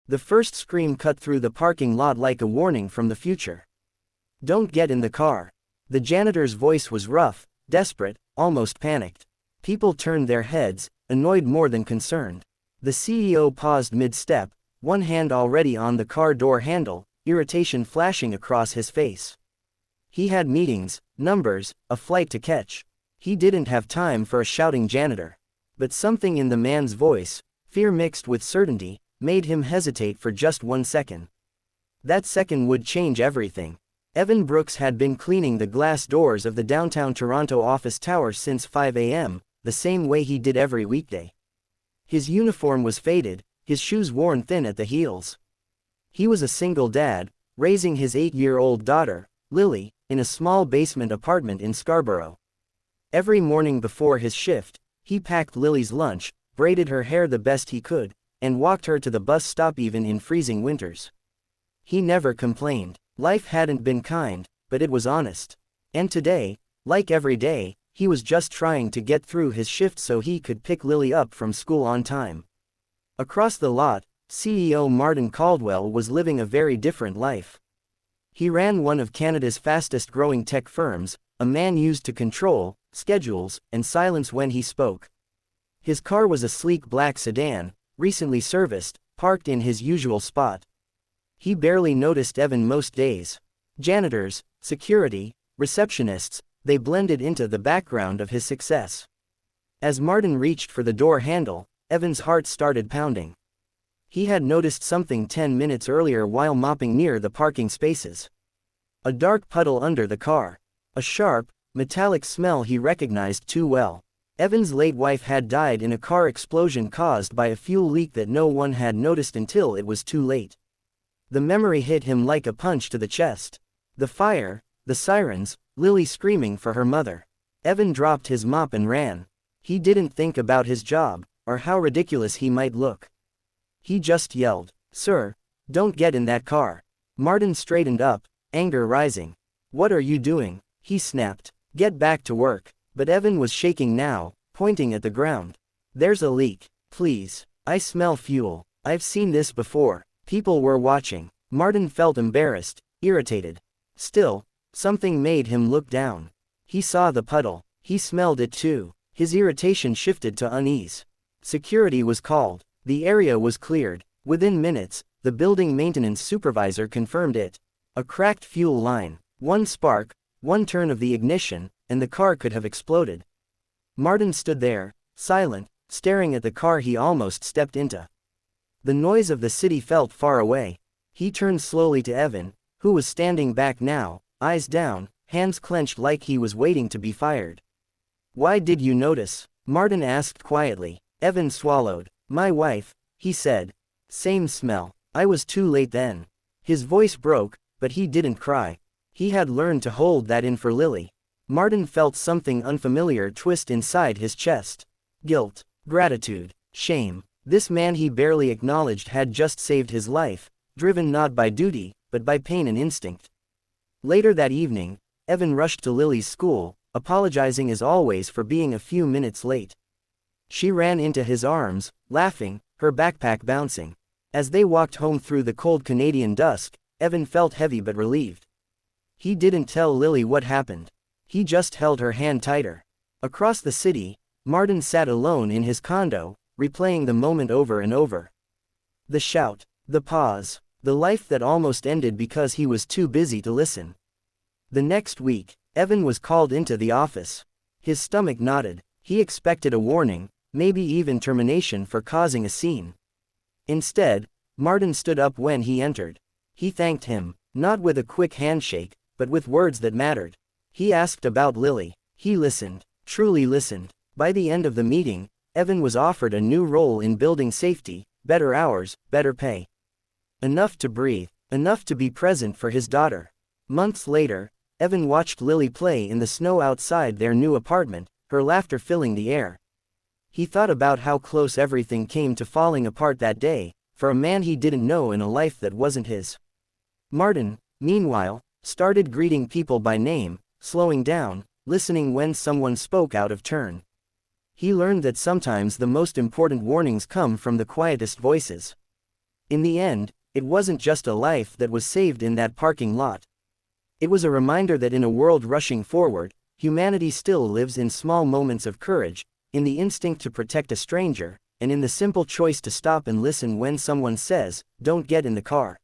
The first scream cut through the parking lot like a warning from the future. "Don't get in the car." The janitor's voice was rough, desperate, almost panicked. People turned their heads, annoyed more than concerned. The CEO paused mid-step, one hand already on the car door handle, irritation flashing across his face. He had meetings, numbers, a flight to catch. He didn't have time for a shouting janitor. But something in the man's voice, fear mixed with certainty, made him hesitate for just 1 second. That second would change everything. Evan Brooks had been cleaning the glass doors of the downtown Toronto office tower since 5 a.m., the same way he did every weekday. His uniform was faded, his shoes worn thin at the heels. He was a single dad, raising his 8-year-old daughter, Lily, in a small basement apartment in Scarborough. Every morning before his shift, he packed Lily's lunch, braided her hair the best he could, and walked her to the bus stop even in freezing winters. He never complained. Life hadn't been kind, but it was honest. And today, like every day, he was just trying to get through his shift so he could pick Lily up from school on time. Across the lot, CEO Martin Caldwell was living a very different life. He ran one of Canada's fastest-growing tech firms, a man used to control, schedules, and silence when he spoke. His car was a sleek black sedan, recently serviced, parked in his usual spot. He barely noticed Evan most days. Janitors, security, receptionists, they blended into the background of his success. As Martin reached for the door handle, Evan's heart started pounding. He had noticed something 10 minutes earlier while mopping near the parking spaces. A dark puddle under the car. A sharp, metallic smell he recognized too well. Evan's late wife had died in a car explosion caused by a fuel leak that no one had noticed until it was too late. The memory hit him like a punch to the chest. The fire, the sirens, Lily screaming for her mother. Evan dropped his mop and ran. He didn't think about his job, or how ridiculous he might look. He just yelled, "Sir, don't get in that car." Martin straightened up, anger rising. "What are you doing?" he snapped. "Get back to work." But Evan was shaking now, pointing at the ground. "There's a leak. Please. I smell fuel. I've seen this before." People were watching. Martin felt embarrassed, irritated. Still, something made him look down. He saw the puddle. He smelled it too. His irritation shifted to unease. Security was called. The area was cleared. Within minutes, the building maintenance supervisor confirmed it. A cracked fuel line. One spark, one turn of the ignition, and the car could have exploded. Martin stood there, silent, staring at the car he almost stepped into. The noise of the city felt far away. He turned slowly to Evan, who was standing back now, eyes down, hands clenched like he was waiting to be fired. "Why did you notice?" Martin asked quietly. Evan swallowed. "My wife," he said. "Same smell. I was too late then." His voice broke, but he didn't cry. He had learned to hold that in for Lily. Martin felt something unfamiliar twist inside his chest. Guilt, gratitude, shame. This man he barely acknowledged had just saved his life, driven not by duty, but by pain and instinct. Later that evening, Evan rushed to Lily's school, apologizing as always for being a few minutes late. She ran into his arms, laughing, her backpack bouncing. As they walked home through the cold Canadian dusk, Evan felt heavy but relieved. He didn't tell Lily what happened. He just held her hand tighter. Across the city, Martin sat alone in his condo, replaying the moment over and over. The shout, the pause, the life that almost ended because he was too busy to listen. The next week, Evan was called into the office. His stomach knotted. He expected a warning, maybe even termination for causing a scene. Instead, Martin stood up when he entered. He thanked him, not with a quick handshake, but with words that mattered. He asked about Lily. He listened, truly listened. By the end of the meeting, Evan was offered a new role in building safety, better hours, better pay. Enough to breathe, enough to be present for his daughter. Months later, Evan watched Lily play in the snow outside their new apartment, her laughter filling the air. He thought about how close everything came to falling apart that day, for a man he didn't know in a life that wasn't his. Martin, meanwhile, started greeting people by name, slowing down, listening when someone spoke out of turn. He learned that sometimes the most important warnings come from the quietest voices. In the end, it wasn't just a life that was saved in that parking lot. It was a reminder that in a world rushing forward, humanity still lives in small moments of courage, in the instinct to protect a stranger, and in the simple choice to stop and listen when someone says, "Don't get in the car."